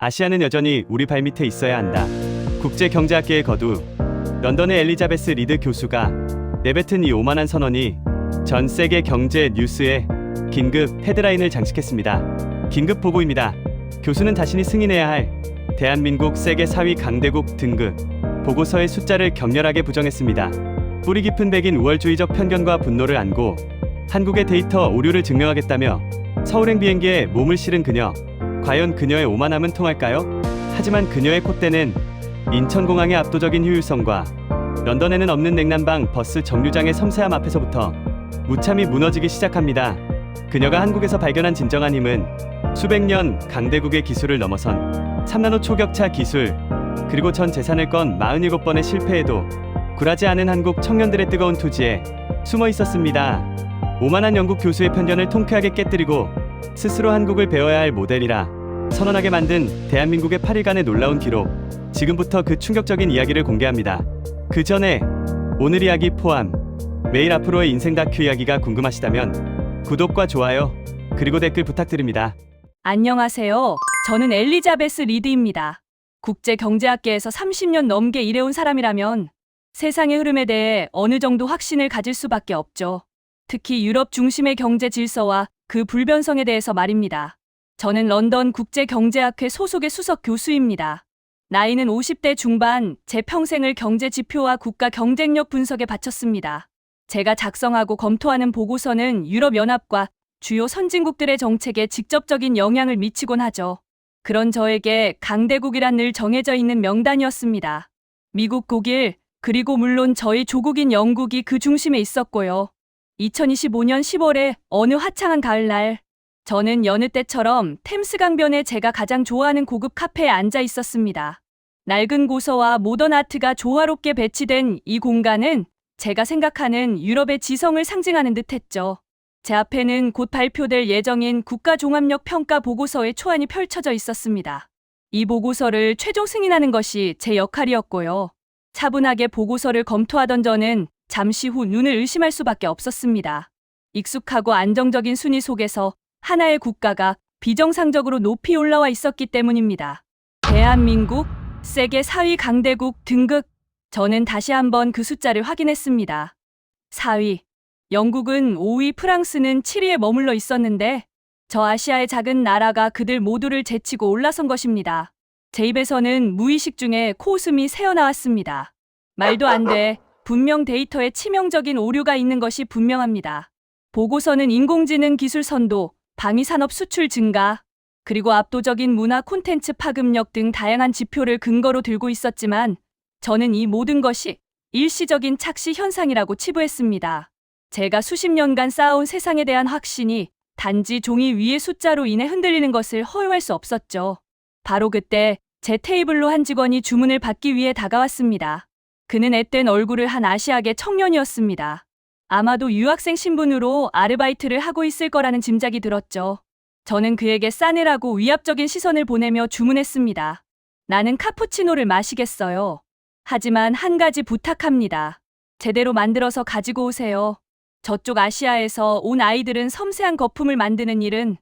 아시아는 여전히 우리 발밑에 있어야 한다. 국제경제학계의 거두 런던의 엘리자베스 리드 교수가 내뱉은 이 오만한 선언이 전 세계 경제 뉴스에 긴급 헤드라인을 장식했습니다. 긴급 보고입니다. 교수는 자신이 승인해야 할 대한민국 세계 4위 강대국 등급 보고서의 숫자를 격렬하게 부정했습니다. 뿌리 깊은 백인 우월주의적 편견과 분노를 안고 한국의 데이터 오류를 증명하겠다며 서울행 비행기에 몸을 실은 그녀. 과연 그녀의 오만함은 통할까요? 하지만 그녀의 콧대는 인천공항의 압도적인 효율성과 런던에는 없는 냉난방 버스 정류장의 섬세함 앞에서부터 무참히 무너지기 시작합니다. 그녀가 한국에서 발견한 진정한 힘은 수백 년 강대국의 기술을 넘어선 3나노 초격차 기술, 그리고 전 재산을 건 47번의 실패에도 굴하지 않은 한국 청년들의 뜨거운 투지에 숨어 있었습니다. 오만한 영국 교수의 편견을 통쾌하게 깨뜨리고 스스로 한국을 배워야 할 모델이라 선언하게 만든 대한민국의 8일간의 놀라운 기록. 지금부터 그 충격적인 이야기를 공개합니다. 그 전에 오늘 이야기 포함 매일 앞으로의 인생 다큐 이야기가 궁금하시다면 구독과 좋아요 그리고 댓글 부탁드립니다. 안녕하세요. 저는 엘리자베스 리드입니다. 국제경제학계에서 30년 넘게 일해온 사람이라면 세상의 흐름에 대해 어느 정도 확신을 가질 수밖에 없죠. 특히 유럽 중심의 경제 질서와 그 불변성에 대해서 말입니다. 저는 런던 국제경제학회 소속의 수석 교수입니다. 나이는 50대 중반, 제 평생을 경제 지표와 국가 경쟁력 분석에 바쳤습니다. 제가 작성하고 검토하는 보고서는 유럽연합과 주요 선진국들의 정책에 직접적인 영향을 미치곤 하죠. 그런 저에게 강대국이란 늘 정해져 있는 명단이었습니다. 미국, 독일, 그리고 물론 저희 조국인 영국이 그 중심에 있었고요. 2025년 10월에 어느 화창한 가을날, 저는 여느 때처럼 템스강변에 제가 가장 좋아하는 고급 카페에 앉아 있었습니다. 낡은 고서와 모던 아트가 조화롭게 배치된 이 공간은 제가 생각하는 유럽의 지성을 상징하는 듯했죠. 제 앞에는 곧 발표될 예정인 국가종합력 평가 보고서의 초안이 펼쳐져 있었습니다. 이 보고서를 최종 승인하는 것이 제 역할이었고요. 차분하게 보고서를 검토하던 저는 잠시 후 눈을 의심할 수밖에 없었습니다. 익숙하고 안정적인 순위 속에서 하나의 국가가 비정상적으로 높이 올라와 있었기 때문입니다. 대한민국, 세계 4위 강대국 등급. 저는 다시 한번 그 숫자를 확인했습니다. 4위. 영국은 5위, 프랑스는 7위에 머물러 있었는데 저 아시아의 작은 나라가 그들 모두를 제치고 올라선 것입니다. 제 입에서는 무의식 중에 코웃음이 새어나왔습니다. 말도 안 돼. 분명 데이터에 치명적인 오류가 있는 것이 분명합니다. 보고서는 인공지능 기술 선도, 방위산업 수출 증가, 그리고 압도적인 문화 콘텐츠 파급력 등 다양한 지표를 근거로 들고 있었지만 저는 이 모든 것이 일시적인 착시 현상이라고 치부했습니다. 제가 수십 년간 쌓아온 세상에 대한 확신이 단지 종이 위의 숫자로 인해 흔들리는 것을 허용할 수 없었죠. 바로 그때 제 테이블로 한 직원이 주문을 받기 위해 다가왔습니다. 그는 앳된 얼굴을 한 아시아계 청년이었습니다. 아마도 유학생 신분으로 아르바이트를 하고 있을 거라는 짐작이 들었죠. 저는 그에게 싸늘하고 위압적인 시선을 보내며 주문했습니다. 나는 카푸치노를 마시겠어요. 하지만 한 가지 부탁합니다. 제대로 만들어서 가지고 오세요. 저쪽 아시아에서 온 아이들은 섬세한 거품을 만드는 일은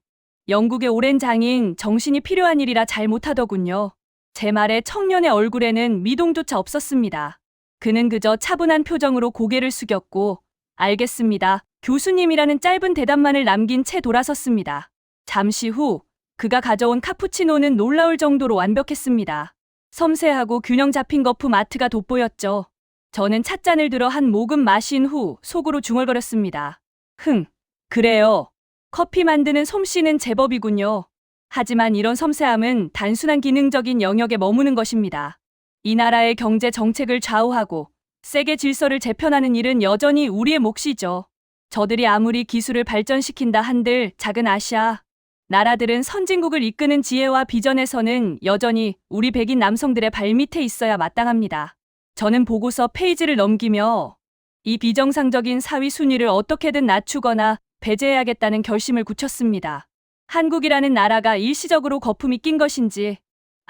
영국의 오랜 장인 정신이 필요한 일이라 잘 못하더군요. 제 말에 청년의 얼굴에는 미동조차 없었습니다. 그는 그저 차분한 표정으로 고개를 숙였고 알겠습니다. 교수님이라는 짧은 대답만을 남긴 채 돌아섰습니다. 잠시 후 그가 가져온 카푸치노는 놀라울 정도로 완벽했습니다. 섬세하고 균형 잡힌 거품 아트가 돋보였죠. 저는 찻잔을 들어 한 모금 마신 후 속으로 중얼거렸습니다. 그래요. 커피 만드는 솜씨는 제법이군요. 하지만 이런 섬세함은 단순한 기능적인 영역에 머무는 것입니다. 이 나라의 경제 정책을 좌우하고 세계 질서를 재편하는 일은 여전히 우리의 몫이죠. 저들이 아무리 기술을 발전시킨다 한들 작은 아시아 나라들은 선진국을 이끄는 지혜와 비전에서는 여전히 우리 백인 남성들의 발밑에 있어야 마땅합니다. 저는 보고서 페이지를 넘기며 이 비정상적인 4위 순위를 어떻게든 낮추거나 배제해야겠다는 결심을 굳혔습니다. 한국이라는 나라가 일시적으로 거품이 낀 것인지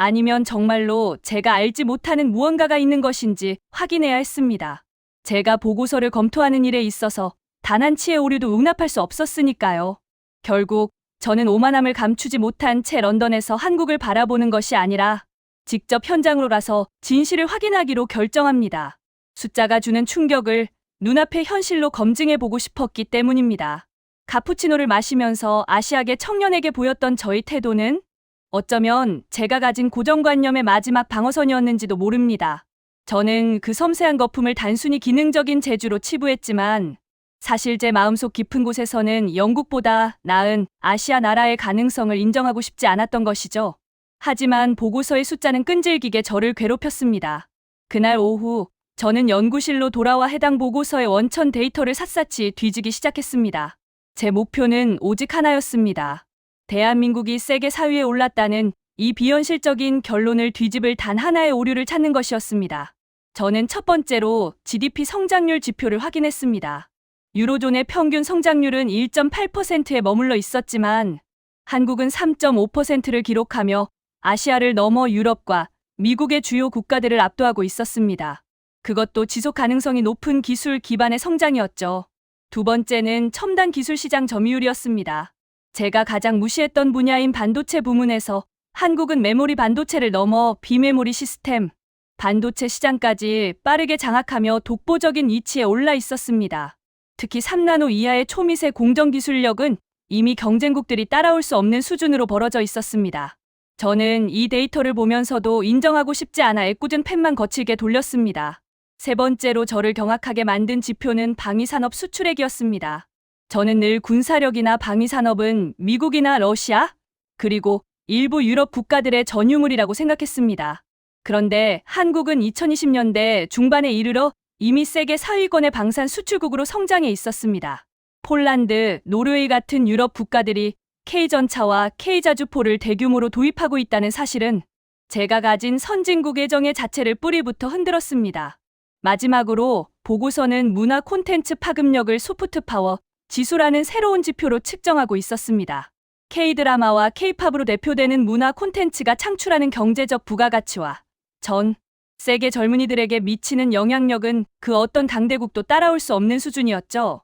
아니면 정말로 제가 알지 못하는 무언가가 있는 것인지 확인해야 했습니다. 제가 보고서를 검토하는 일에 있어서 단 한 치의 오류도 용납할 수 없었으니까요. 결국 저는 오만함을 감추지 못한 채 런던에서 한국을 바라보는 것이 아니라 직접 현장으로 가서 진실을 확인하기로 결정합니다. 숫자가 주는 충격을 눈앞의 현실로 검증해보고 싶었기 때문입니다. 카푸치노를 마시면서 아시아계 청년에게 보였던 저의 태도는 어쩌면 제가 가진 고정관념의 마지막 방어선이었는지도 모릅니다. 저는 그 섬세한 거품을 단순히 기능적인 재주로 치부했지만 사실 제 마음속 깊은 곳에서는 영국보다 나은 아시아 나라의 가능성을 인정하고 싶지 않았던 것이죠. 하지만 보고서의 숫자는 끈질기게 저를 괴롭혔습니다. 그날 오후 저는 연구실로 돌아와 해당 보고서의 원천 데이터를 샅샅이 뒤지기 시작했습니다. 제 목표는 오직 하나였습니다. 대한민국이 세계 4위에 올랐다는 이 비현실적인 결론을 뒤집을 단 하나의 오류를 찾는 것이었습니다. 저는 첫 번째로 GDP 성장률 지표를 확인했습니다. 유로존의 평균 성장률은 1.8%에 머물러 있었지만 한국은 3.5%를 기록하며 아시아를 넘어 유럽과 미국의 주요 국가들을 압도하고 있었습니다. 그것도 지속 가능성이 높은 기술 기반의 성장이었죠. 두 번째는 첨단 기술 시장 점유율이었습니다. 제가 가장 무시했던 분야인 반도체 부문에서 한국은 메모리 반도체를 넘어 비메모리 시스템, 반도체 시장까지 빠르게 장악하며 독보적인 위치에 올라 있었습니다. 특히 3나노 이하의 초미세 공정 기술력은 이미 경쟁국들이 따라올 수 없는 수준으로 벌어져 있었습니다. 저는 이 데이터를 보면서도 인정하고 싶지 않아 애꿎은 펜만 거칠게 돌렸습니다. 세 번째로 저를 경악하게 만든 지표는 방위산업 수출액이었습니다. 저는 늘 군사력이나 방위산업은 미국이나 러시아, 그리고 일부 유럽 국가들의 전유물이라고 생각했습니다. 그런데 한국은 2020년대 중반에 이르러 이미 세계 4위권의 방산 수출국으로 성장해 있었습니다. 폴란드, 노르웨이 같은 유럽 국가들이 K전차와 K자주포를 대규모로 도입하고 있다는 사실은 제가 가진 선진국의 정의 자체를 뿌리부터 흔들었습니다. 마지막으로 보고서는 문화 콘텐츠 파급력을 소프트파워 지수라는 새로운 지표로 측정하고 있었습니다. K드라마와 K팝으로 대표되는 문화 콘텐츠가 창출하는 경제적 부가가치와 전 세계 젊은이들에게 미치는 영향력은 그 어떤 강대국도 따라올 수 없는 수준이었죠.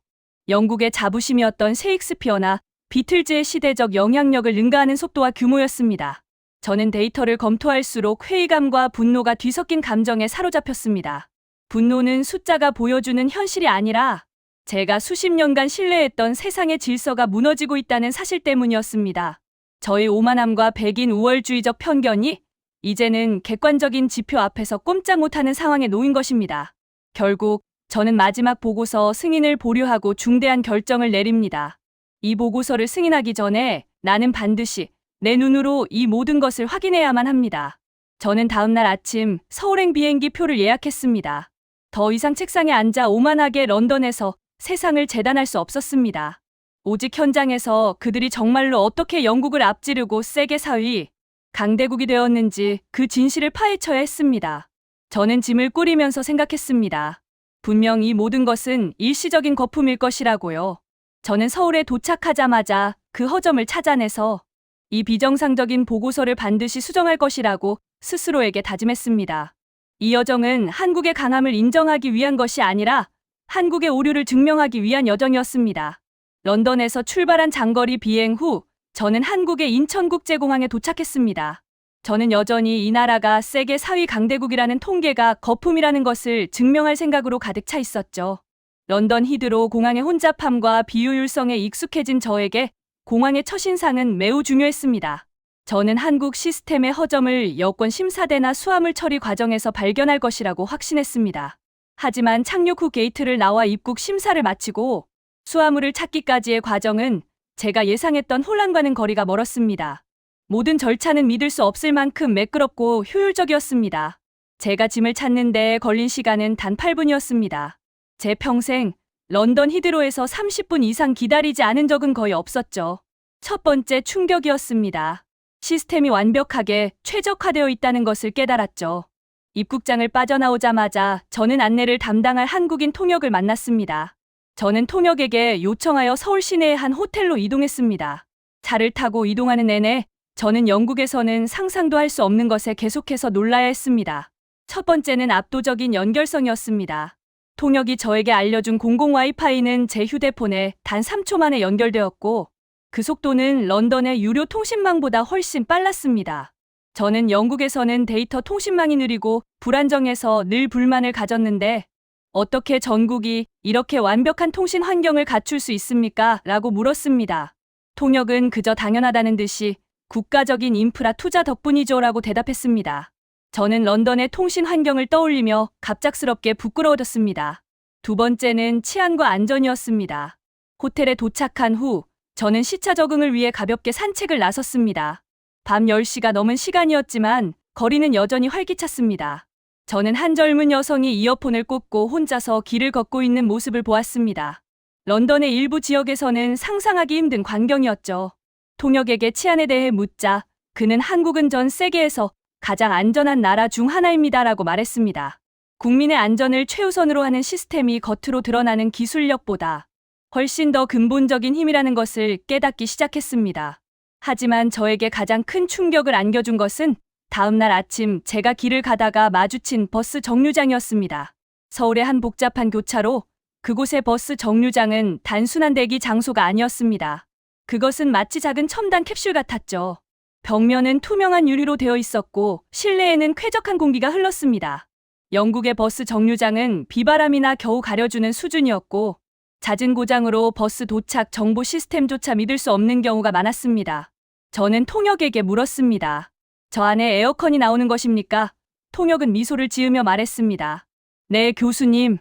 영국의 자부심이었던 셰익스피어나 비틀즈의 시대적 영향력을 능가하는 속도와 규모였습니다. 저는 데이터를 검토할수록 회의감과 분노가 뒤섞인 감정에 사로잡혔습니다. 분노는 숫자가 보여주는 현실이 아니라 제가 수십 년간 신뢰했던 세상의 질서가 무너지고 있다는 사실 때문이었습니다. 저의 오만함과 백인 우월주의적 편견이 이제는 객관적인 지표 앞에서 꼼짝 못하는 상황에 놓인 것입니다. 결국 저는 마지막 보고서 승인을 보류하고 중대한 결정을 내립니다. 이 보고서를 승인하기 전에 나는 반드시 내 눈으로 이 모든 것을 확인해야만 합니다. 저는 다음날 아침 서울행 비행기 표를 예약했습니다. 더 이상 책상에 앉아 오만하게 런던에서 세상을 재단할 수 없었습니다. 오직 현장에서 그들이 정말로 어떻게 영국을 앞지르고 세계 4위 강대국이 되었는지 그 진실을 파헤쳐야 했습니다. 저는 짐을 꾸리면서 생각했습니다. 분명 이 모든 것은 일시적인 거품일 것이라고요. 저는 서울에 도착하자마자 그 허점을 찾아내서 이 비정상적인 보고서를 반드시 수정할 것이라고 스스로에게 다짐했습니다. 이 여정은 한국의 강함을 인정하기 위한 것이 아니라 한국의 오류를 증명하기 위한 여정이었습니다. 런던에서 출발한 장거리 비행 후 저는 한국의 인천국제공항에 도착했습니다. 저는 여전히 이 나라가 세계 4위 강대국이라는 통계가 거품이라는 것을 증명할 생각으로 가득 차 있었죠. 런던 히드로 공항의 혼잡함과 비효율성에 익숙해진 저에게 공항의 첫인상은 매우 중요했습니다. 저는 한국 시스템의 허점을 여권 심사대나 수화물 처리 과정에서 발견할 것이라고 확신했습니다. 하지만 착륙 후 게이트를 나와 입국 심사를 마치고 수화물을 찾기까지의 과정은 제가 예상했던 혼란과는 거리가 멀었습니다. 모든 절차는 믿을 수 없을 만큼 매끄럽고 효율적이었습니다. 제가 짐을 찾는 데 걸린 시간은 단 8분이었습니다. 제 평생 런던 히드로에서 30분 이상 기다리지 않은 적은 거의 없었죠. 첫 번째 충격이었습니다. 시스템이 완벽하게 최적화되어 있다는 것을 깨달았죠. 입국장을 빠져나오자마자 저는 안내를 담당할 한국인 통역을 만났습니다. 저는 통역에게 요청하여 서울 시내의 한 호텔로 이동했습니다. 차를 타고 이동하는 내내 저는 영국에서는 상상도 할 수 없는 것에 계속해서 놀라야 했습니다. 첫 번째는 압도적인 연결성이었습니다. 통역이 저에게 알려준 공공 와이파이는 제 휴대폰에 단 3초 만에 연결되었고 그 속도는 런던의 유료 통신망보다 훨씬 빨랐습니다. 저는 영국에서는 데이터 통신망이 느리고 불안정해서 늘 불만을 가졌는데 어떻게 전국이 이렇게 완벽한 통신 환경을 갖출 수 있습니까? 라고 물었습니다. 통역은 그저 당연하다는 듯이 국가적인 인프라 투자 덕분이죠 라고 대답했습니다. 저는 런던의 통신 환경을 떠올리며 갑작스럽게 부끄러워졌습니다. 두 번째는 치안과 안전이었습니다. 호텔에 도착한 후 저는 시차 적응을 위해 가볍게 산책을 나섰습니다. 밤 10시가 넘은 시간이었지만 거리는 여전히 활기찼습니다. 저는 한 젊은 여성이 이어폰을 꽂고 혼자서 길을 걷고 있는 모습을 보았습니다. 런던의 일부 지역에서는 상상하기 힘든 광경이었죠. 통역에게 치안에 대해 묻자 그는 한국은 전 세계에서 가장 안전한 나라 중 하나입니다라고 말했습니다. 국민의 안전을 최우선으로 하는 시스템이 겉으로 드러나는 기술력보다 훨씬 더 근본적인 힘이라는 것을 깨닫기 시작했습니다. 하지만 저에게 가장 큰 충격을 안겨준 것은 다음 날 아침 제가 길을 가다가 마주친 버스 정류장이었습니다. 서울의 한 복잡한 교차로 그곳의 버스 정류장은 단순한 대기 장소가 아니었습니다. 그것은 마치 작은 첨단 캡슐 같았죠. 벽면은 투명한 유리로 되어 있었고 실내에는 쾌적한 공기가 흘렀습니다. 영국의 버스 정류장은 비바람이나 겨우 가려주는 수준이었고 잦은 고장으로 버스 도착 정보 시스템조차 믿을 수 없는 경우가 많았습니다. 저는 통역에게 물었습니다. 저 안에 에어컨이 나오는 것입니까? 통역은 미소를 지으며 말했습니다. 네, 교수님.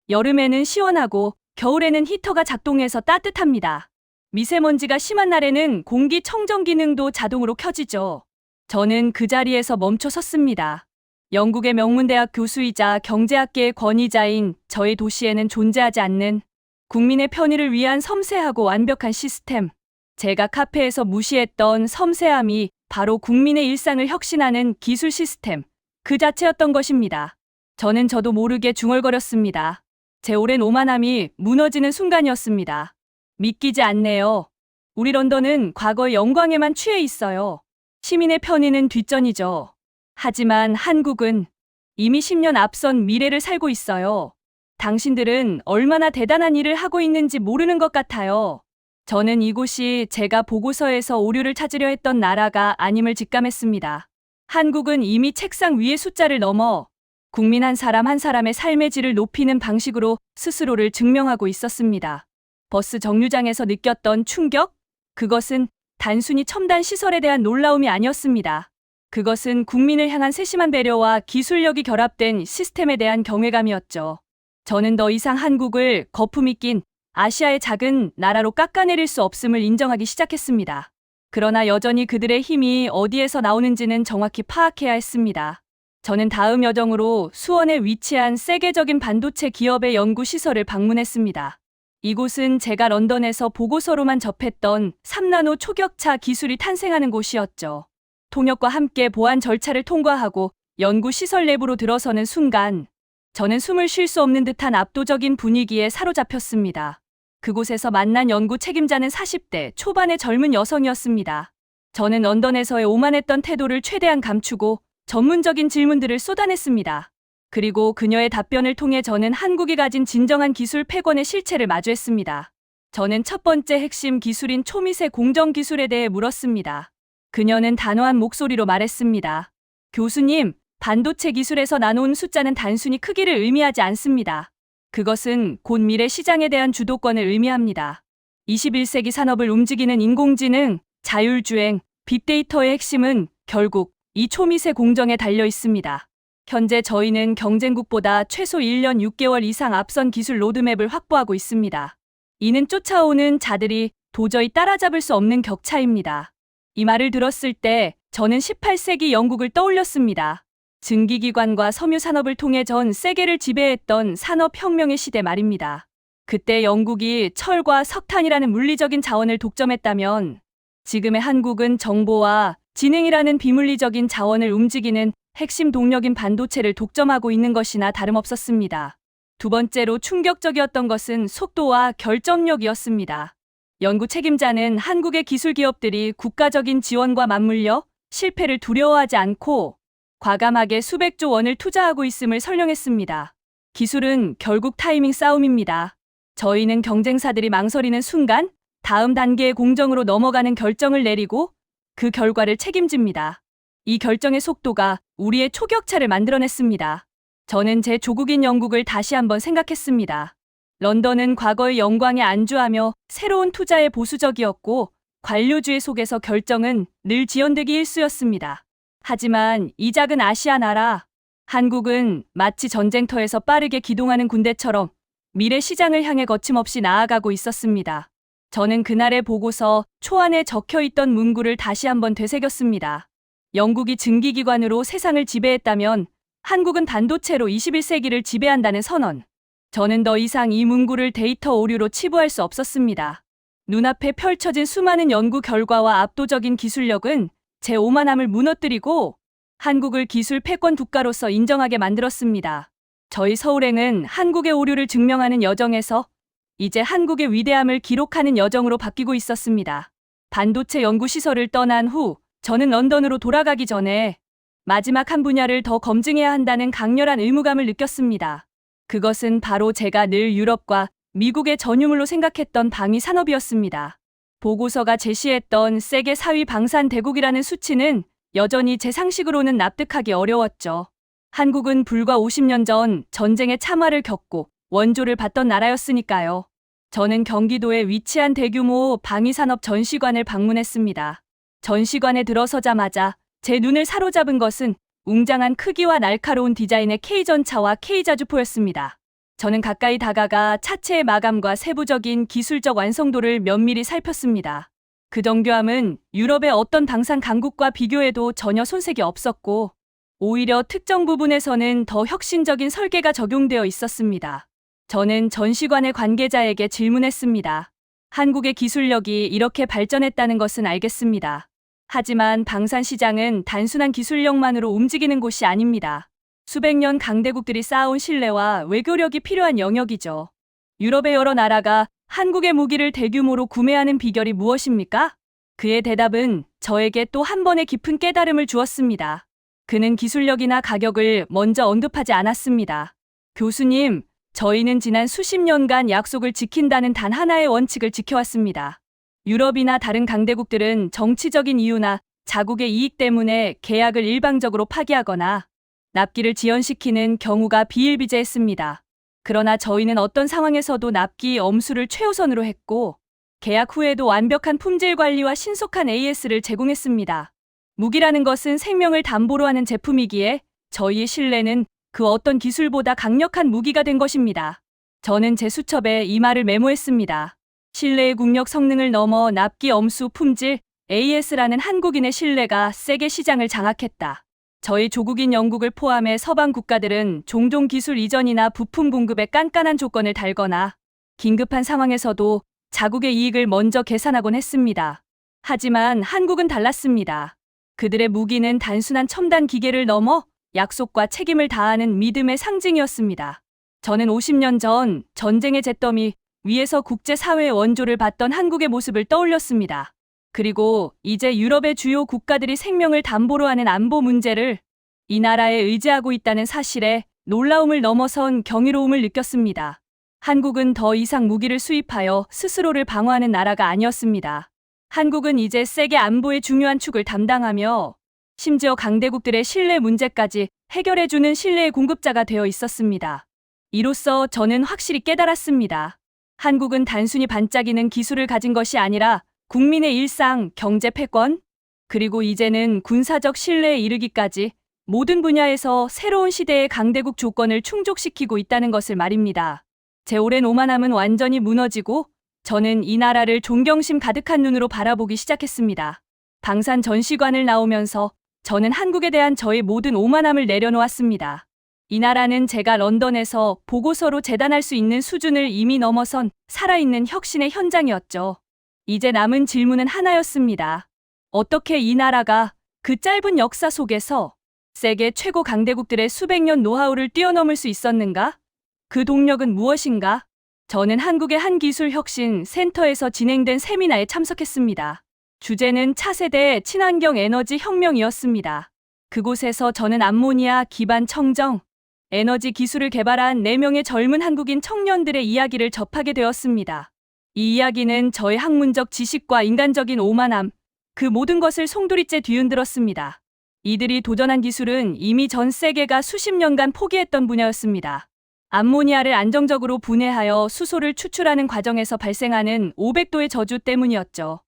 여름에는 시원하고 겨울에는 히터가 작동해서 따뜻합니다. 미세먼지가 심한 날에는 공기청정 기능도 자동으로 켜지죠. 저는 그 자리에서 멈춰 섰습니다. 영국의 명문대학 교수이자 경제학계의 권위자인 저희 도시에는 존재하지 않는 국민의 편의를 위한 섬세하고 완벽한 시스템. 제가 카페에서 무시했던 섬세함이 바로 국민의 일상을 혁신하는 기술 시스템 그 자체였던 것입니다. 저는 저도 모르게 중얼거렸습니다. 제 오랜 오만함이 무너지는 순간이었습니다. 믿기지 않네요. 우리 런던은 과거의 영광에만 취해 있어요. 시민의 편의는 뒷전이죠. 하지만 한국은 이미 10년 앞선 미래를 살고 있어요. 당신들은 얼마나 대단한 일을 하고 있는지 모르는 것 같아요. 저는 이곳이 제가 보고서에서 오류를 찾으려 했던 나라가 아님을 직감했습니다. 한국은 이미 책상 위의 숫자를 넘어 국민 한 사람 한 사람의 삶의 질을 높이는 방식으로 스스로를 증명하고 있었습니다. 버스 정류장에서 느꼈던 충격? 그것은 단순히 첨단 시설에 대한 놀라움이 아니었습니다. 그것은 국민을 향한 세심한 배려와 기술력이 결합된 시스템에 대한 경외감이었죠. 저는 더 이상 한국을 거품이 낀 아시아의 작은 나라로 깎아내릴 수 없음을 인정하기 시작했습니다. 그러나 여전히 그들의 힘이 어디에서 나오는지는 정확히 파악해야 했습니다. 저는 다음 여정으로 수원에 위치한 세계적인 반도체 기업의 연구시설을 방문했습니다. 이곳은 제가 런던에서 보고서로만 접했던 3나노 초격차 기술이 탄생하는 곳이었죠. 통역과 함께 보안 절차를 통과하고 연구시설 내부로 들어서는 순간 저는 숨을 쉴 수 없는 듯한 압도적인 분위기에 사로잡혔습니다. 그곳에서 만난 연구 책임자는 40대 초반의 젊은 여성이었습니다. 저는 런던에서의 오만했던 태도를 최대한 감추고 전문적인 질문들을 쏟아냈습니다. 그리고 그녀의 답변을 통해 저는 한국이 가진 진정한 기술 패권의 실체를 마주했습니다. 저는 첫 번째 핵심 기술인 초미세 공정 기술에 대해 물었습니다. 그녀는 단호한 목소리로 말했습니다. 교수님, 반도체 기술에서 나눈 숫자는 단순히 크기를 의미하지 않습니다. 그것은 곧 미래 시장에 대한 주도권을 의미합니다. 21세기 산업을 움직이는 인공지능, 자율주행, 빅데이터의 핵심은 결국 이 초미세 공정에 달려 있습니다. 현재 저희는 경쟁국보다 최소 1년 6개월 이상 앞선 기술 로드맵을 확보하고 있습니다. 이는 쫓아오는 자들이 도저히 따라잡을 수 없는 격차입니다. 이 말을 들었을 때 저는 18세기 영국을 떠올렸습니다. 증기기관과 섬유 산업을 통해 전 세계를 지배했던 산업혁명의 시대 말입니다. 그때 영국이 철과 석탄이라는 물리적인 자원을 독점했다면 지금의 한국은 정보와 지능이라는 비물리적인 자원을 움직이는 핵심 동력인 반도체를 독점하고 있는 것이나 다름없었습니다. 두 번째로 충격적이었던 것은 속도와 결정력이었습니다. 연구 책임자는 한국의 기술 기업들이 국가적인 지원과 맞물려 실패를 두려워하지 않고 과감하게 수백조 원을 투자하고 있음을 설명했습니다. 기술은 결국 타이밍 싸움입니다. 저희는 경쟁사들이 망설이는 순간 다음 단계의 공정으로 넘어가는 결정을 내리고 그 결과를 책임집니다. 이 결정의 속도가 우리의 초격차를 만들어냈습니다. 저는 제 조국인 영국을 다시 한번 생각했습니다. 런던은 과거의 영광에 안주하며 새로운 투자에 보수적이었고 관료주의 속에서 결정은 늘 지연되기 일쑤였습니다. 하지만 이 작은 아시아 나라, 한국은 마치 전쟁터에서 빠르게 기동하는 군대처럼 미래 시장을 향해 거침없이 나아가고 있었습니다. 저는 그날의 보고서 초안에 적혀있던 문구를 다시 한번 되새겼습니다. 영국이 증기기관으로 세상을 지배했다면 한국은 반도체로 21세기를 지배한다는 선언. 저는 더 이상 이 문구를 데이터 오류로 치부할 수 없었습니다. 눈앞에 펼쳐진 수많은 연구 결과와 압도적인 기술력은 제 오만함을 무너뜨리고 한국을 기술 패권 국가로서 인정하게 만들었습니다. 저희 서울행은 한국의 오류를 증명하는 여정에서 이제 한국의 위대함을 기록하는 여정으로 바뀌고 있었습니다. 반도체 연구시설을 떠난 후 저는 런던으로 돌아가기 전에 마지막 한 분야를 더 검증해야 한다는 강렬한 의무감을 느꼈습니다. 그것은 바로 제가 늘 유럽과 미국의 전유물로 생각했던 방위 산업이었습니다. 보고서가 제시했던 세계 4위 방산 대국이라는 수치는 여전히 제 상식으로는 납득하기 어려웠죠. 한국은 불과 50년 전 전쟁의 참화를 겪고 원조를 받던 나라였으니까요. 저는 경기도에 위치한 대규모 방위산업 전시관을 방문했습니다. 전시관에 들어서자마자 제 눈을 사로잡은 것은 웅장한 크기와 날카로운 디자인의 K전차와 K자주포였습니다. 저는 가까이 다가가 차체의 마감과 세부적인 기술적 완성도를 면밀히 살폈습니다. 그 정교함은 유럽의 어떤 방산 강국과 비교해도 전혀 손색이 없었고 오히려 특정 부분에서는 더 혁신적인 설계가 적용되어 있었습니다. 저는 전시관의 관계자에게 질문했습니다. 한국의 기술력이 이렇게 발전했다는 것은 알겠습니다. 하지만 방산 시장은 단순한 기술력만으로 움직이는 곳이 아닙니다. 수백 년 강대국들이 쌓아온 신뢰와 외교력이 필요한 영역이죠. 유럽의 여러 나라가 한국의 무기를 대규모로 구매하는 비결이 무엇입니까? 그의 대답은 저에게 또 한 번의 깊은 깨달음을 주었습니다. 그는 기술력이나 가격을 먼저 언급하지 않았습니다. 교수님, 저희는 지난 수십 년간 약속을 지킨다는 단 하나의 원칙을 지켜왔습니다. 유럽이나 다른 강대국들은 정치적인 이유나 자국의 이익 때문에 계약을 일방적으로 파기하거나 납기를 지연시키는 경우가 비일비재했습니다. 그러나 저희는 어떤 상황에서도 납기 엄수를 최우선으로 했고 계약 후에도 완벽한 품질 관리와 신속한 AS를 제공했습니다. 무기라는 것은 생명을 담보로 하는 제품이기에 저희의 신뢰는 그 어떤 기술보다 강력한 무기가 된 것입니다. 저는 제 수첩에 이 말을 메모했습니다. 신뢰의 국력 성능을 넘어 납기 엄수 품질 AS라는 한국인의 신뢰가 세계 시장을 장악했다. 저희 조국인 영국을 포함해 서방 국가들은 종종 기술 이전이나 부품 공급에 깐깐한 조건을 달거나 긴급한 상황에서도 자국의 이익을 먼저 계산하곤 했습니다. 하지만 한국은 달랐습니다. 그들의 무기는 단순한 첨단 기계를 넘어 약속과 책임을 다하는 믿음의 상징이었습니다. 저는 50년 전 전쟁의 잿더미 위에서 국제사회의 원조를 받던 한국의 모습을 떠올렸습니다. 그리고 이제 유럽의 주요 국가들이 생명을 담보로 하는 안보 문제를 이 나라에 의지하고 있다는 사실에 놀라움을 넘어선 경이로움을 느꼈습니다. 한국은 더 이상 무기를 수입하여 스스로를 방어하는 나라가 아니었습니다. 한국은 이제 세계 안보의 중요한 축을 담당하며 심지어 강대국들의 신뢰 문제까지 해결해주는 신뢰의 공급자가 되어 있었습니다. 이로써 저는 확실히 깨달았습니다. 한국은 단순히 반짝이는 기술을 가진 것이 아니라 국민의 일상, 경제 패권, 그리고 이제는 군사적 신뢰에 이르기까지 모든 분야에서 새로운 시대의 강대국 조건을 충족시키고 있다는 것을 말입니다. 제 오랜 오만함은 완전히 무너지고 저는 이 나라를 존경심 가득한 눈으로 바라보기 시작했습니다. 방산 전시관을 나오면서 저는 한국에 대한 저의 모든 오만함을 내려놓았습니다. 이 나라는 제가 런던에서 보고서로 재단할 수 있는 수준을 이미 넘어선 살아있는 혁신의 현장이었죠. 이제 남은 질문은 하나였습니다. 어떻게 이 나라가 그 짧은 역사 속에서 세계 최고 강대국들의 수백 년 노하우를 뛰어넘을 수 있었는가? 그 동력은 무엇인가? 저는 한국의 한 기술 혁신 센터에서 진행된 세미나에 참석했습니다. 주제는 차세대 친환경 에너지 혁명이었습니다. 그곳에서 저는 암모니아 기반 청정 에너지 기술을 개발한 4명의 젊은 한국인 청년들의 이야기를 접하게 되었습니다. 이 이야기는 저의 학문적 지식과 인간적인 오만함, 그 모든 것을 송두리째 뒤흔들었습니다. 이들이 도전한 기술은 이미 전 세계가 수십 년간 포기했던 분야였습니다. 암모니아를 안정적으로 분해하여 수소를 추출하는 과정에서 발생하는 500도의 저주 때문이었죠.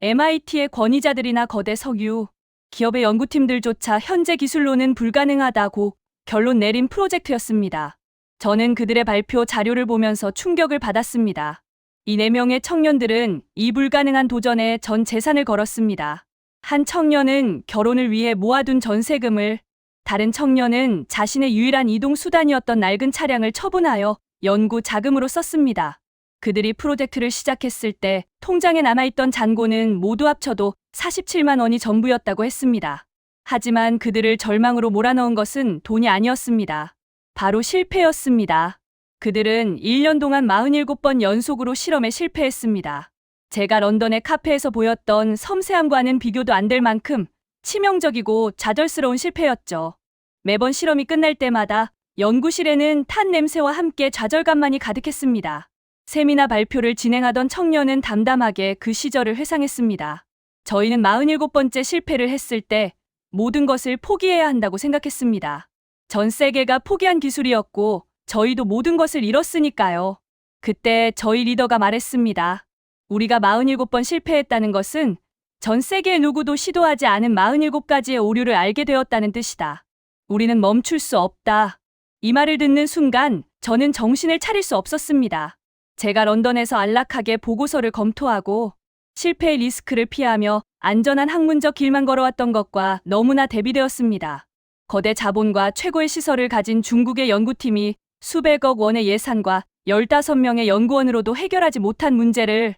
MIT의 권위자들이나 거대 석유, 기업의 연구팀들조차 현재 기술로는 불가능하다고 결론 내린 프로젝트였습니다. 저는 그들의 발표 자료를 보면서 충격을 받았습니다. 이 4명의 청년들은 이 불가능한 도전에 전 재산을 걸었습니다. 한 청년은 결혼을 위해 모아둔 전세금을, 다른 청년은 자신의 유일한 이동 수단이었던 낡은 차량을 처분하여 연구 자금으로 썼습니다. 그들이 프로젝트를 시작했을 때 통장에 남아있던 잔고는 모두 합쳐도 47만 원이 전부였다고 했습니다. 하지만 그들을 절망으로 몰아넣은 것은 돈이 아니었습니다. 바로 실패였습니다. 그들은 1년 동안 47번 연속으로 실험에 실패했습니다. 제가 런던의 카페에서 보였던 섬세함과는 비교도 안 될 만큼 치명적이고 좌절스러운 실패였죠. 매번 실험이 끝날 때마다 연구실에는 탄 냄새와 함께 좌절감만이 가득했습니다. 세미나 발표를 진행하던 청년은 담담하게 그 시절을 회상했습니다. 저희는 47번째 실패를 했을 때 모든 것을 포기해야 한다고 생각했습니다. 전 세계가 포기한 기술이었고 저희도 모든 것을 잃었으니까요. 그때 저희 리더가 말했습니다. 우리가 47번 실패했다는 것은 전 세계의 누구도 시도하지 않은 47가지의 오류를 알게 되었다는 뜻이다. 우리는 멈출 수 없다. 이 말을 듣는 순간 저는 정신을 차릴 수 없었습니다. 제가 런던에서 안락하게 보고서를 검토하고 실패의 리스크를 피하며 안전한 학문적 길만 걸어왔던 것과 너무나 대비되었습니다. 거대 자본과 최고의 시설을 가진 중국의 연구팀이 수백억 원의 예산과 15명의 연구원으로도 해결하지 못한 문제를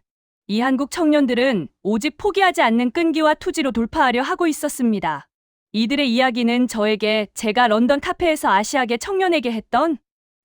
이 한국 청년들은 오직 포기하지 않는 끈기와 투지로 돌파하려 하고 있었습니다. 이들의 이야기는 저에게 제가 런던 카페에서 아시아계 청년에게 했던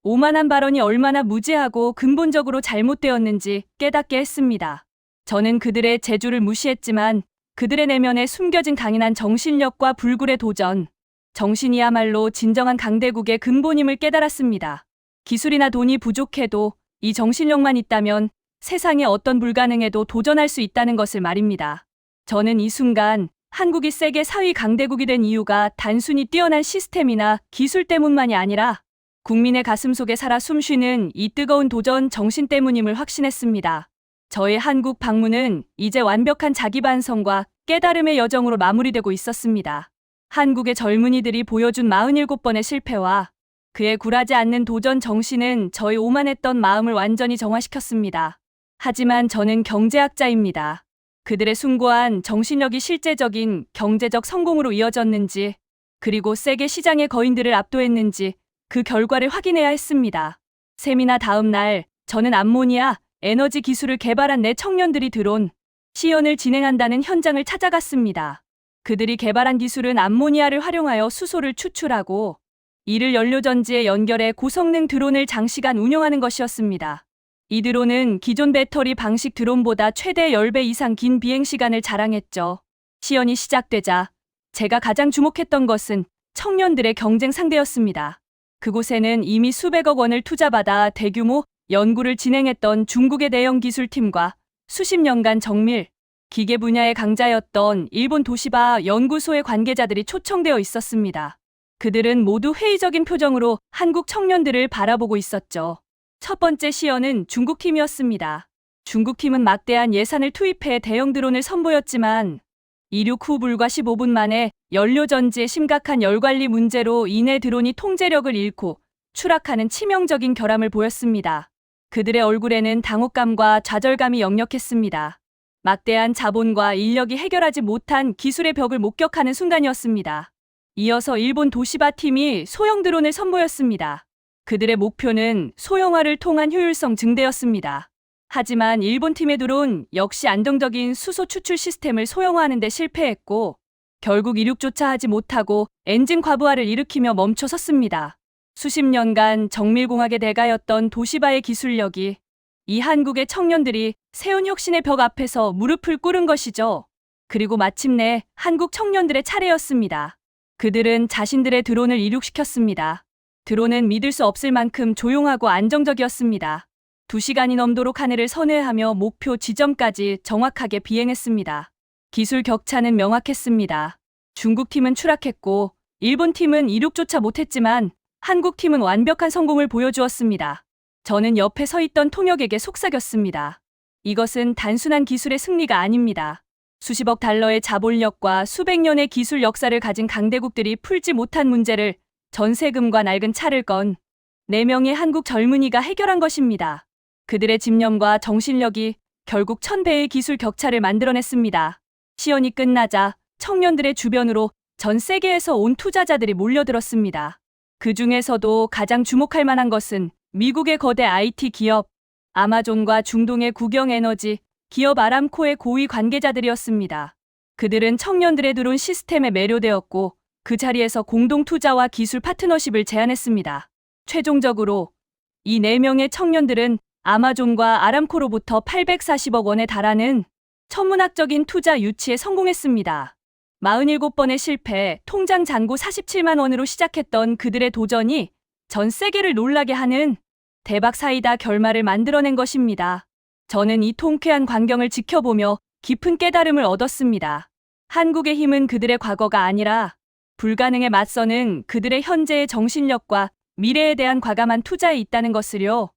오만한 발언이 얼마나 무지하고 근본적으로 잘못되었는지 깨닫게 했습니다. 저는 그들의 재주를 무시했지만 그들의 내면에 숨겨진 강인한 정신력과 불굴의 도전, 정신이야말로 진정한 강대국의 근본임을 깨달았습니다. 기술이나 돈이 부족해도 이 정신력만 있다면 세상의 어떤 불가능에도 도전할 수 있다는 것을 말입니다. 저는 이 순간 한국이 세계 4위 강대국이 된 이유가 단순히 뛰어난 시스템이나 기술 때문만이 아니라 국민의 가슴 속에 살아 숨쉬는 이 뜨거운 도전 정신 때문임을 확신했습니다. 저의 한국 방문은 이제 완벽한 자기 반성과 깨달음의 여정으로 마무리되고 있었습니다. 한국의 젊은이들이 보여준 47번의 실패와 그의 굴하지 않는 도전 정신은 저의 오만했던 마음을 완전히 정화시켰습니다. 하지만 저는 경제학자입니다. 그들의 숭고한 정신력이 실제적인 경제적 성공으로 이어졌는지, 그리고 세계 시장의 거인들을 압도했는지 그 결과를 확인해야 했습니다. 세미나 다음 날 저는 암모니아 에너지 기술을 개발한 4청년들이 드론 시연을 진행한다는 현장을 찾아갔습니다. 그들이 개발한 기술은 암모니아를 활용하여 수소를 추출하고 이를 연료전지에 연결해 고성능 드론을 장시간 운용하는 것이었습니다. 이 드론은 기존 배터리 방식 드론보다 최대 10배 이상 긴 비행시간을 자랑했죠. 시연이 시작되자 제가 가장 주목했던 것은 청년들의 경쟁 상대였습니다. 그곳에는 이미 수백억 원을 투자받아 대규모 연구를 진행했던 중국의 대형 기술팀과 수십 년간 정밀, 기계 분야의 강자였던 일본 도시바 연구소의 관계자들이 초청되어 있었습니다. 그들은 모두 회의적인 표정으로 한국 청년들을 바라보고 있었죠. 첫 번째 시연은 중국 팀이었습니다. 중국 팀은 막대한 예산을 투입해 대형 드론을 선보였지만 이륙 후 불과 15분 만에 연료전지의 심각한 열관리 문제로 인해 드론이 통제력을 잃고 추락하는 치명적인 결함을 보였습니다. 그들의 얼굴에는 당혹감과 좌절감이 역력했습니다. 막대한 자본과 인력이 해결하지 못한 기술의 벽을 목격하는 순간이었습니다. 이어서 일본 도시바 팀이 소형 드론을 선보였습니다. 그들의 목표는 소형화를 통한 효율성 증대였습니다. 하지만 일본 팀의 드론 역시 안정적인 수소 추출 시스템을 소형화하는 데 실패했고 결국 이륙조차 하지 못하고 엔진 과부하를 일으키며 멈춰 섰습니다. 수십 년간 정밀공학의 대가였던 도시바의 기술력이 이 한국의 청년들이 세운 혁신의 벽 앞에서 무릎을 꿇은 것이죠. 그리고 마침내 한국 청년들의 차례였습니다. 그들은 자신들의 드론을 이륙시켰습니다. 드론은 믿을 수 없을 만큼 조용하고 안정적이었습니다. 2시간이 넘도록 하늘을 선회하며 목표 지점까지 정확하게 비행했습니다. 기술 격차는 명확했습니다. 중국 팀은 추락했고 일본 팀은 이륙조차 못했지만 한국 팀은 완벽한 성공을 보여주었습니다. 저는 옆에 서 있던 통역에게 속삭였습니다. 이것은 단순한 기술의 승리가 아닙니다. 수십억 달러의 자본력과 수백 년의 기술 역사를 가진 강대국들이 풀지 못한 문제를 전세금과 낡은 차를 건 4명의 한국 젊은이가 해결한 것입니다. 그들의 집념과 정신력이 결국 1000배의 기술 격차를 만들어냈습니다. 시연이 끝나자 청년들의 주변으로 전 세계에서 온 투자자들이 몰려들었습니다. 그 중에서도 가장 주목할 만한 것은 미국의 거대 IT 기업 아마존과 중동의 국영에너지 기업 아람코의 고위 관계자들이었습니다. 그들은 청년들의 들어온 시스템에 매료되었고 그 자리에서 공동 투자와 기술 파트너십을 제안했습니다. 최종적으로 이 4명의 청년들은 아마존과 아람코로부터 840억 원에 달하는 천문학적인 투자 유치에 성공했습니다. 47번의 실패, 통장 잔고 47만 원으로 시작했던 그들의 도전이 전 세계를 놀라게 하는 대박 사이다 결말을 만들어낸 것입니다. 저는 이 통쾌한 광경을 지켜보며 깊은 깨달음을 얻었습니다. 한국의 힘은 그들의 과거가 아니라 불가능에 맞서는 그들의 현재의 정신력과 미래에 대한 과감한 투자에 있다는 것을요.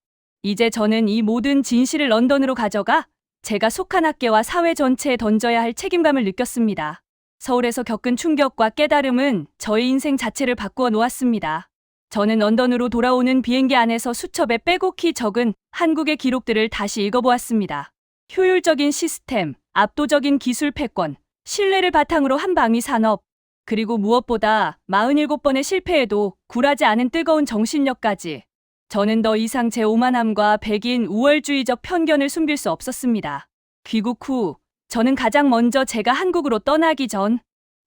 이제 저는 이 모든 진실을 런던으로 가져가 제가 속한 학계와 사회 전체에 던져야 할 책임감을 느꼈습니다. 서울에서 겪은 충격과 깨달음은 저의 인생 자체를 바꾸어 놓았습니다. 저는 런던으로 돌아오는 비행기 안에서 수첩에 빼곡히 적은 한국의 기록들을 다시 읽어보았습니다. 효율적인 시스템, 압도적인 기술 패권, 신뢰를 바탕으로 한방위 산업, 그리고 무엇보다 47번의 실패에도 굴하지 않은 뜨거운 정신력까지. 저는 더 이상 제 오만함과 백인 우월주의적 편견을 숨길 수 없었습니다. 귀국 후 저는 가장 먼저 제가 한국으로 떠나기 전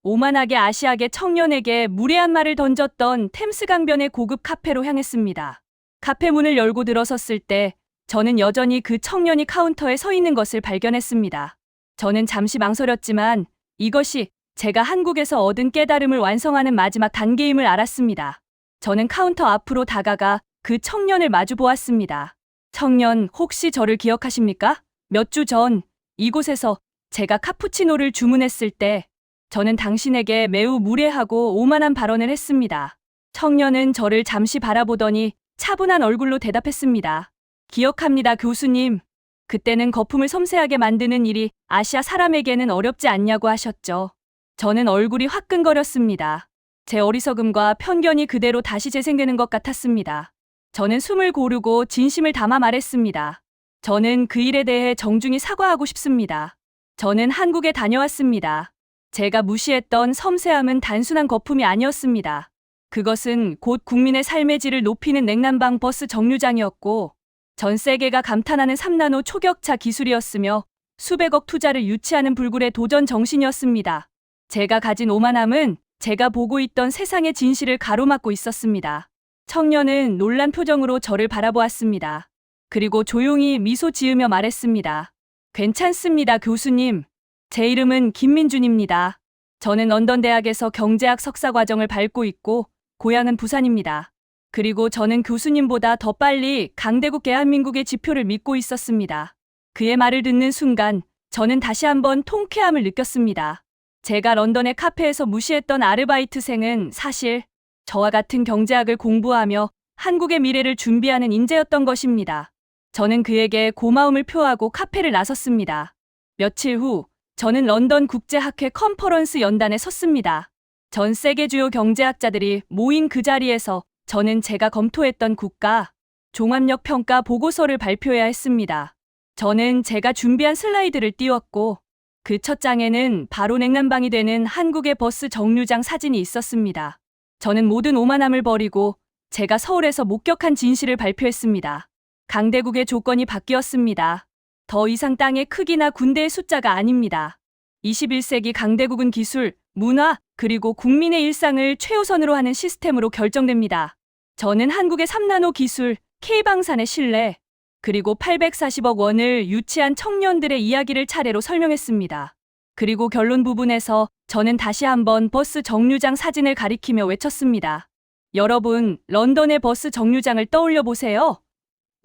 오만하게 아시아계 청년에게 무례한 말을 던졌던 템스강변의 고급 카페로 향했습니다. 카페 문을 열고 들어섰을 때 저는 여전히 그 청년이 카운터에 서 있는 것을 발견했습니다. 저는 잠시 망설였지만 이것이 제가 한국에서 얻은 깨달음을 완성하는 마지막 단계임을 알았습니다. 저는 카운터 앞으로 다가가 그 청년을 마주 보았습니다. 청년, 혹시 저를 기억하십니까? 몇 주 전 이곳에서 제가 카푸치노를 주문했을 때 저는 당신에게 매우 무례하고 오만한 발언을 했습니다. 청년은 저를 잠시 바라보더니 차분한 얼굴로 대답했습니다. 기억합니다, 교수님. 그때는 거품을 섬세하게 만드는 일이 아시아 사람에게는 어렵지 않냐고 하셨죠. 저는 얼굴이 화끈거렸습니다. 제 어리석음과 편견이 그대로 다시 재생되는 것 같았습니다. 저는 숨을 고르고 진심을 담아 말했습니다. 저는 그 일에 대해 정중히 사과하고 싶습니다. 저는 한국에 다녀왔습니다. 제가 무시했던 섬세함은 단순한 거품이 아니었습니다. 그것은 곧 국민의 삶의 질을 높이는 냉난방 버스 정류장이었고 전 세계가 감탄하는 3나노 초격차 기술이었으며 수백억 투자를 유치하는 불굴의 도전 정신이었습니다. 제가 가진 오만함은 제가 보고 있던 세상의 진실을 가로막고 있었습니다. 청년은 놀란 표정으로 저를 바라보았습니다. 그리고 조용히 미소 지으며 말했습니다. 괜찮습니다, 교수님. 제 이름은 김민준입니다. 저는 런던 대학에서 경제학 석사 과정을 밟고 있고 고향은 부산입니다. 그리고 저는 교수님보다 더 빨리 강대국 대한민국의 지표를 믿고 있었습니다. 그의 말을 듣는 순간 저는 다시 한번 통쾌함을 느꼈습니다. 제가 런던의 카페에서 무시했던 아르바이트생은 사실 저와 같은 경제학을 공부하며 한국의 미래를 준비하는 인재였던 것입니다. 저는 그에게 고마움을 표하고 카페를 나섰습니다. 며칠 후 저는 런던 국제학회 컨퍼런스 연단에 섰습니다. 전 세계 주요 경제학자들이 모인 그 자리에서 저는 제가 검토했던 국가 종합력 평가 보고서를 발표해야 했습니다. 저는 제가 준비한 슬라이드를 띄웠고 그 첫 장에는 바로 냉난방이 되는 한국의 버스 정류장 사진이 있었습니다. 저는 모든 오만함을 버리고 제가 서울에서 목격한 진실을 발표했습니다. 강대국의 조건이 바뀌었습니다. 더 이상 땅의 크기나 군대의 숫자가 아닙니다. 21세기 강대국은 기술, 문화, 그리고 국민의 일상을 최우선으로 하는 시스템으로 결정됩니다. 저는 한국의 3나노 기술, K방산의 신뢰, 그리고 840억 원을 유치한 청년들의 이야기를 차례로 설명했습니다. 그리고 결론 부분에서 저는 다시 한번 버스 정류장 사진을 가리키며 외쳤습니다. 여러분, 런던의 버스 정류장을 떠올려 보세요.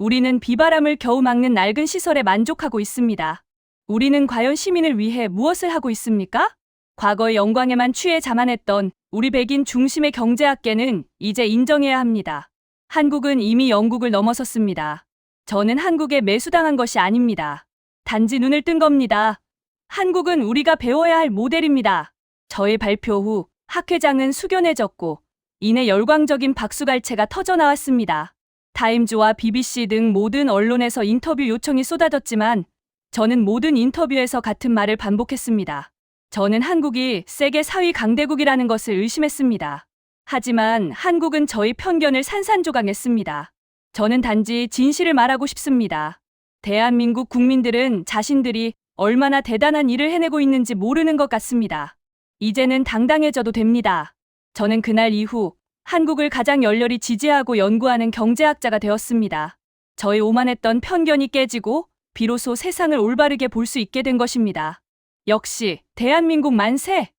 우리는 비바람을 겨우 막는 낡은 시설에 만족하고 있습니다. 우리는 과연 시민을 위해 무엇을 하고 있습니까? 과거의 영광에만 취해 자만했던 우리 백인 중심의 경제학계는 이제 인정해야 합니다. 한국은 이미 영국을 넘어섰습니다. 저는 한국에 매수당한 것이 아닙니다. 단지 눈을 뜬 겁니다. 한국은 우리가 배워야 할 모델입니다. 저의 발표 후 학 회장은 숙연해졌고 이내 열광적인 박수갈채가 터져나왔습니다. 타임즈와 BBC 등 모든 언론에서 인터뷰 요청이 쏟아졌지만 저는 모든 인터뷰에서 같은 말을 반복했습니다. 저는 한국이 세계 4위 강대국이라는 것을 의심했습니다. 하지만 한국은 저의 편견을 산산조각냈습니다. 저는 단지 진실을 말하고 싶습니다. 대한민국 국민들은 자신들이 얼마나 대단한 일을 해내고 있는지 모르는 것 같습니다. 이제는 당당해져도 됩니다. 저는 그날 이후 한국을 가장 열렬히 지지하고 연구하는 경제학자가 되었습니다. 저의 오만했던 편견이 깨지고 비로소 세상을 올바르게 볼 수 있게 된 것입니다. 역시 대한민국 만세!